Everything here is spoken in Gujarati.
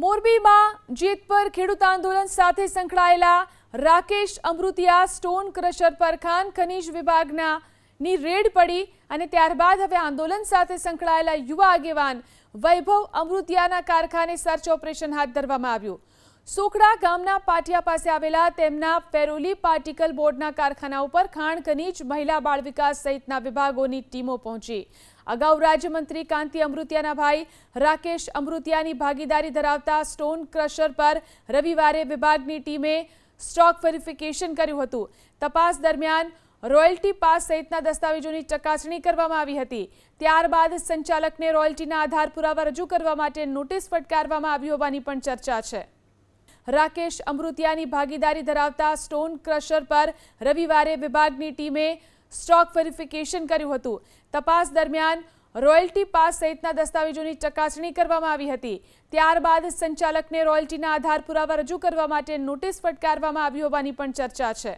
મોરબીમાં જેતપર ખેડૂત આંદોલન સાથે સંકળાયેલા રાકેશ અમૃતિયા સ્ટોન ક્રશર પર ખાણ ખનીજ વિભાગની રેડ પડી અને ત્યારબાદ હવે આંદોલન સાથે સંકળાયેલા યુવા આગેવાન વૈભવ અમૃતિયાના કારખાને સર્ચ ઓપરેશન હાથ ધરવામાં આવ્યું। સોકડા ગામના પાટિયા પાસે આવેલા તેમના ફેરોલી પાર્ટિકલ બોર્ડના કારખાના ઉપર ખાણ ખનીજ, મહિલા બાળ વિકાસ સહિતના વિભાગોની ટીમો પહોંચી। અગાઉ રાજ્યમંત્રી કાંતિ અમૃતિયાના ભાઈ રાકેશ અમૃતિયાની ભાગીદારી ધરાવતા સ્ટોન ક્રશર પર રવિવારે વિભાગની ટીમે સ્ટોક વેરિફિકેશન કર્યું હતું। તપાસ દરમિયાન રોયલ્ટી પાસ સહિતના દસ્તાવેજોની ચકાસણી કરવામાં આવી હતી। ત્યારબાદ સંચાલકને રોયલ્ટીના આધાર પુરાવા રજૂ કરવા માટે નોટિસ ફટકારવામાં આવી હોવાની પણ ચર્ચા છે। રાકેશ અમૃતિયાની ભાગીદારી ધરાવતા સ્ટોન ક્રશર પર રવિવારે વિભાગની ટીમે સ્ટોક વેરિફિકેશન કર્યું હતું। તપાસ દરમિયાન રોયલ્ટી પાસ સહિતના દસ્તાવેજોની ચકાસણી કરવામાં આવી હતી। ત્યારબાદ સંચાલકને રોયલ્ટીના આધાર પુરાવા રજૂ કરવા માટે નોટિસ ફટકારવામાં આવી હોવાની પણ ચર્ચા છે।